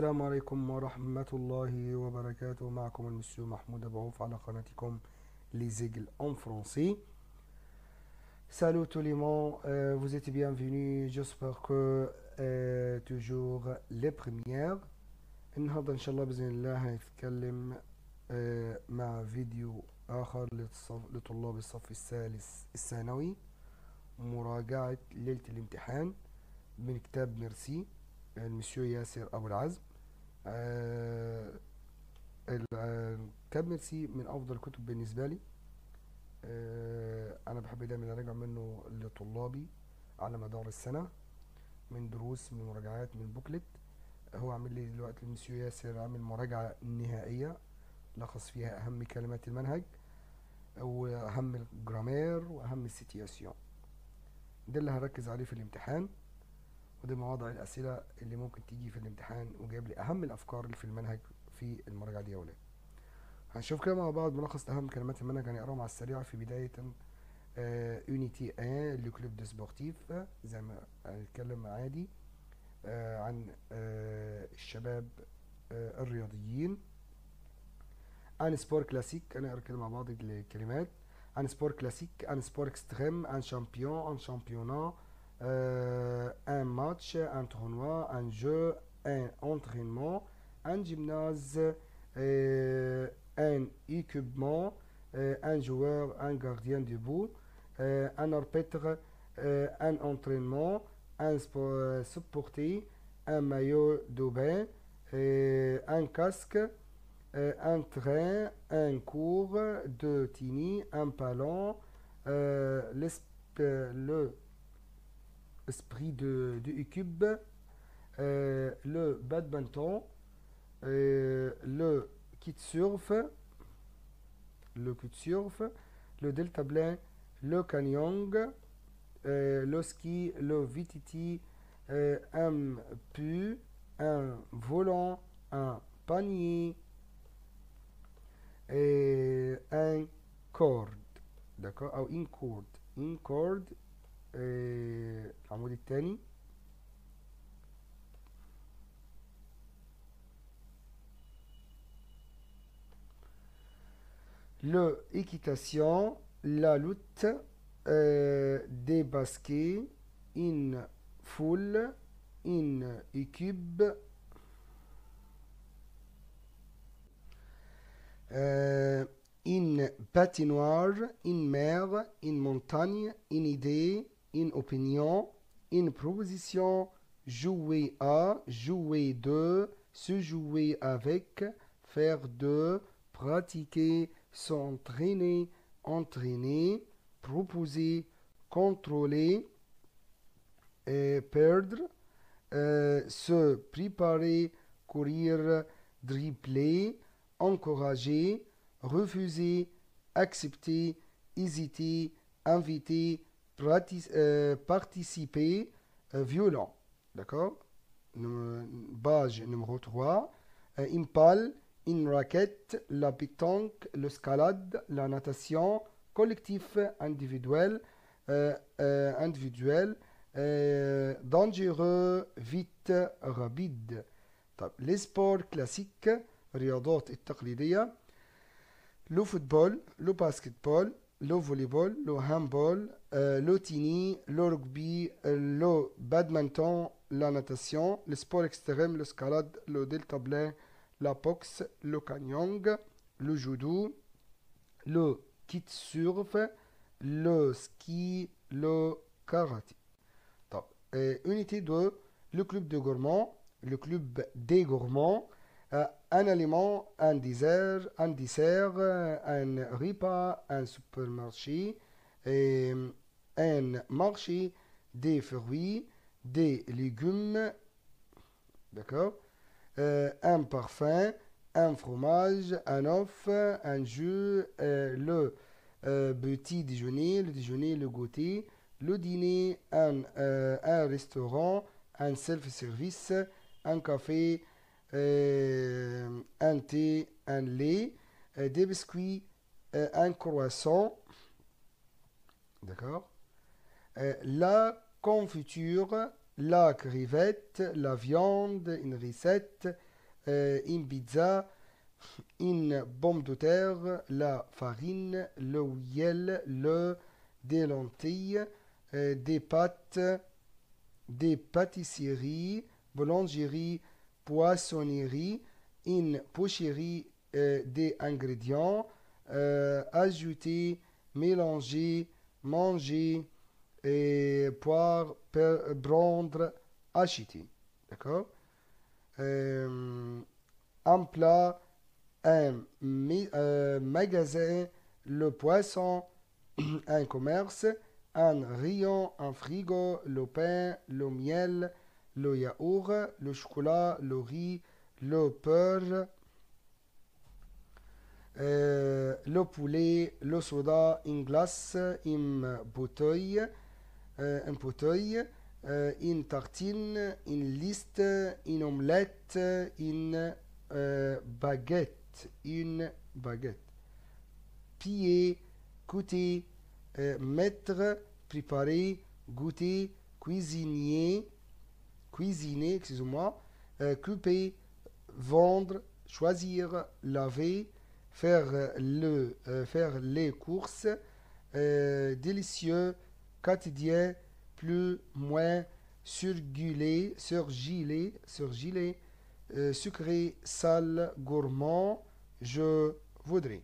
السلام عليكم ورحمة الله وبركاته. معكم المسيو محمود أبعوف على قناتكم Les Aigles en français. Salut tout le monde, vous êtes bienvenus. J'espère que toujours les premières. النهاردة إن شاء الله بإذن الله هنتكلم مع فيديو آخر لطلاب الصف الثالث الثانوي، مراجعة ليلة الامتحان من كتاب ميرسي المسيو ياسر أبو العزم. كتاب ميرسي من أفضل الكتب بالنسبة لي. أنا بحب دايما أراجع منه لطلابي على مدار السنة، من دروس، من مراجعات، من بوكلت. هو عامل لي دلوقتي المسيو ياسر عامل مراجعة نهائية لخص فيها أهم كلمات المنهج وأهم الجرامير وأهم السيتياسيون. ده اللي هركز عليه في الامتحان، ودي مواضع الأسئلة اللي ممكن تيجي في الامتحان، وجايب لي أهم الأفكار اللي في المنهج في المراجعة دي يا ولاد. هنشوف كده مع بعض ملخص أهم كلمات المنهج، هنقراهم على السريع. في بداية يونيتي 1 لو كلوب دو سبورتيف، زي ما هنتكلم عادي عن الشباب الرياضيين. عن سبور كلاسيك، هنقرا كده مع بعض الكلمات. عن سبور كلاسيك، عن سبور اكستريم، عن شامبيون، عن شامبيونا، un match, un tournoi, un jeu, un entraînement, un gymnase, un équipement, un joueur, un gardien de but, un arbitre, un entraînement, un supporter, un maillot de bain, un casque, un train, un cours de tennis, un ballon, le esprit de cube, le badminton, le kitesurf, le deltaplane, le canyoning, le ski, le VTT, un pu, un volant, un panier et un corde. d'accord أو in cord. العمود الثاني. Le équitation, la lutte, des baskets, une foule, une équipe, une patinoire, une mer, une montagne, une idée, une opinion, une proposition, jouer à, jouer de, se jouer avec, faire de, pratiquer, s'entraîner, entraîner, proposer, contrôler, perdre, se préparer, courir, dribbler, encourager, refuser, accepter, hésiter, inviter, participer, violent. D'accord? Page numéro 3. Une balle, une raquette, la pétanque, l'escalade, la natation, collectif, individuel, dangereux, vite, rapide. طب السبور كلاسيك، الرياضات التقليدية: لو فوتبول، لو باسكتبول، لو فوليبول، لو هاندبول، لو تيني، لو رugby, لو بادمنتون، لا ناتاسيون، السبور اكستريم، لو سكالاد، لو دلتابلين، لا بوكس، لو كانيونغ، لو جودو، لو كيت سيرف، لو سكي، لو كاراتي. طب unité 2 le club de gourmands, le club des gourmands, un aliment, un dessert, un repas, un supermarché, un marché, des fruits, des légumes, d'accord, un parfum, un fromage, un œuf, un jus, le petit déjeuner, le déjeuner, le goûter, le dîner, un restaurant, un self-service, un café, un thé, un lait, des biscuits, un croissant, d'accord, la confiture, la crevette, la viande, une recette, une pizza, une pomme de terre, la farine, le miel, des lentilles, des pâtes, des pâtisseries, boulangerie, poissonnerie, une boucherie, des ingrédients, ajouter, mélanger, manger, et boire, prendre, acheter. D'accord? Un plat, un magasin, le poisson, un commerce, un rayon, un frigo, le pain, le miel, le yaourt, le chocolat, le riz, le beurre, le poulet, le soda, une glace, une bouteille, une tartine, une liste, une omelette, une baguette. Piller, goûter, mettre, préparer, goûter, cuisiner, excusez-moi, couper, vendre, choisir, laver, faire les courses, délicieux, quotidien, plus, moins, surgelé, sucré, sale, gourmand, je voudrais.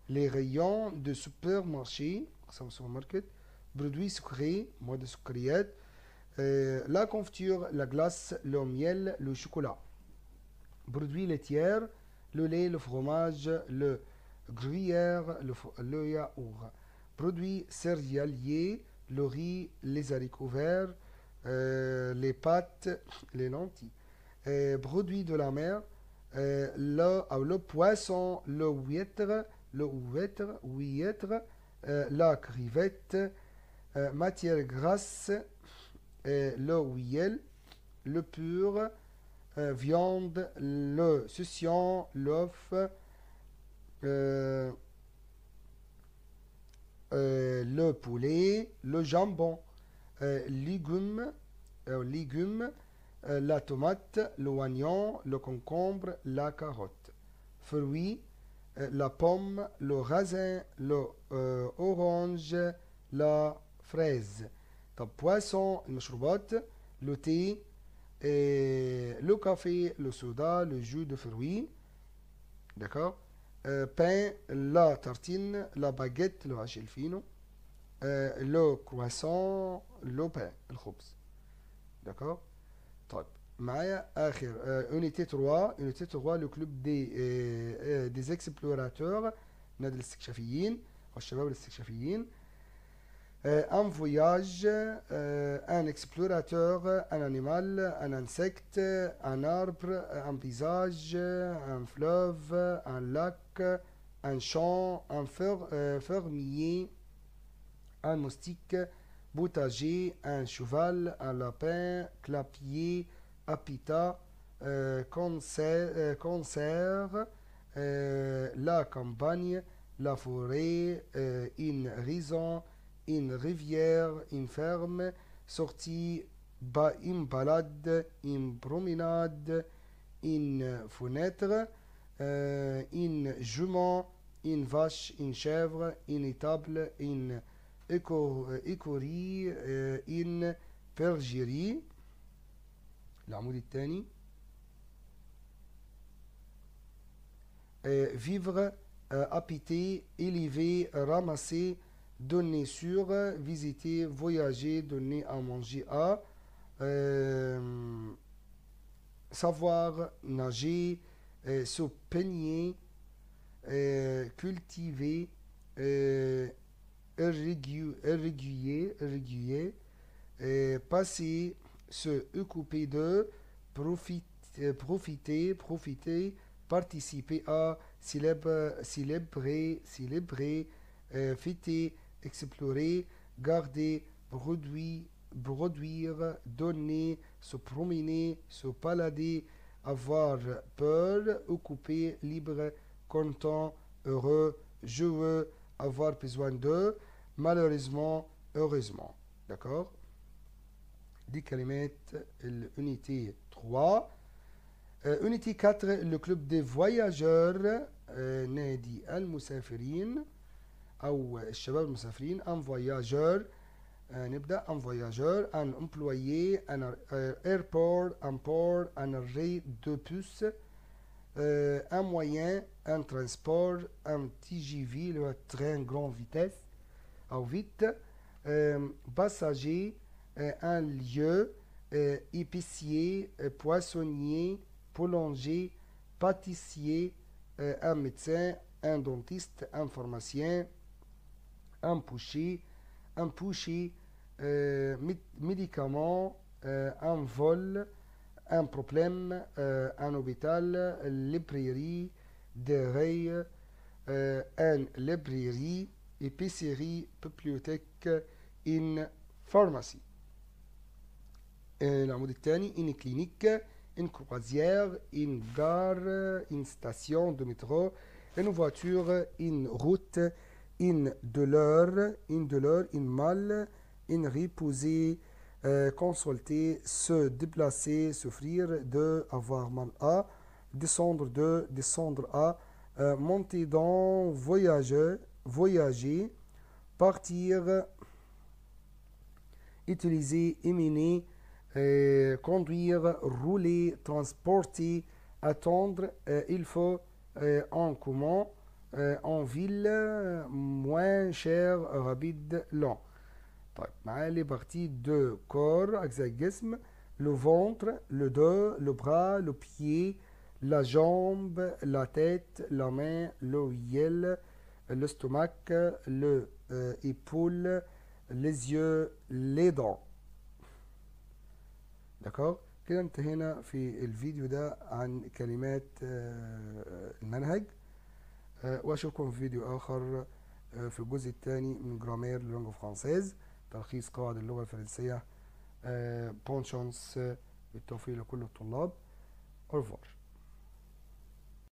Les rayons de supermarché, produits sucrés, mode de sucriyat, la confiture, la glace, le miel, le chocolat. Produits laitiers, le lait, le fromage, le gruyère, le yaourt. Produits céréaliers, le riz, les haricots verts, les pâtes, les lentilles. Produits de la mer, le poisson, huître, la crevette, matière grasse, le huile, le pur, viande, le saucisson, l'œuf, le poulet, le jambon, légumes, la tomate, l'oignon, le concombre, la carotte. Fruits, la pomme, le raisin, l'orange, la fraise. طب poisson, المشروبات, le thé, le café, le soda, le jus de fruits. D'accord? Pain, la tartine, la baguette, le haché fino, le croissant, le pain, الخبز. D'accord? طيب معايا آخر unité 3 unité 3 le club des explorateurs نادي الاستكشافيين أو الشباب الاستكشافيين. Un voyage, un explorateur, un animal, un insecte, un arbre, un paysage, un fleuve, un lac, un champ, un fermier, un moustique, potager, un cheval, un lapin, clapier, habitat, concert, la campagne, la forêt, une raison, une rivière, une ferme, sortie, une balade, une promenade, une fenêtre, une jument, une vache, une chèvre, une étable, une écurie, une bergerie. العمود الثاني vivre, habiter, élever, ramasser, donner sur, visiter, voyager, donner à manger à, savoir, nager, se peigner, cultiver, irrégulier, passer, se occuper de, profiter, participer à, célébrer, fêter, explorer, garder, produire, donner, se promener, se balader, avoir peur, occuper, libre, content, heureux, joyeux, avoir besoin de, malheureusement, heureusement. D'accord? دي كلمات الunité 3. Unité 4 le club des voyageurs. نادي المسافرين أو الشباب المسافرين. un voyageur. نبدأ un voyageur, un employé, un airport, un port, un arrêt de bus, un moyen, un transport, un TGV, le train grande vitesse, أو vite, passager, un lieu, épicier, poissonnier, boulanger, pâtissier, un médecin, un dentiste, un pharmacien, un boucher, médicament, un vol, un problème, un hôpital, librairie, des rails, un librairie, épicerie, bibliothèque, une pharmacie. العمود الثاني une clinique, une croisière, une gare, une station de métro, une voiture, une route, une douleur, une malle, une reposer, consulter, se déplacer, souffrir de, avoir mal à, descendre de, descendre à, monter dans, voyager, partir, utiliser, éminer, conduire, rouler, transporter, attendre, il faut, en commun, en ville, moins cher, rapide, lent. طيب معايا لي بارتي دو كور أجزاء الجسم. لو فونتر، لو دو، لو برا، لو بيي، لا جامب، لا تيت، لا مين، لو يل، لو ستوماك، لو ايبول، les yeux, les dents. دكار كده انتهينا في الفيديو ده عن كلمات المنهج. واشوفكم في فيديو اخر في الجزء الثاني من جرامير لونج فرانسيز، تلخيص قواعد اللغة الفرنسية. بون شانس، بالتوفيق لكل الطلاب. أوفر.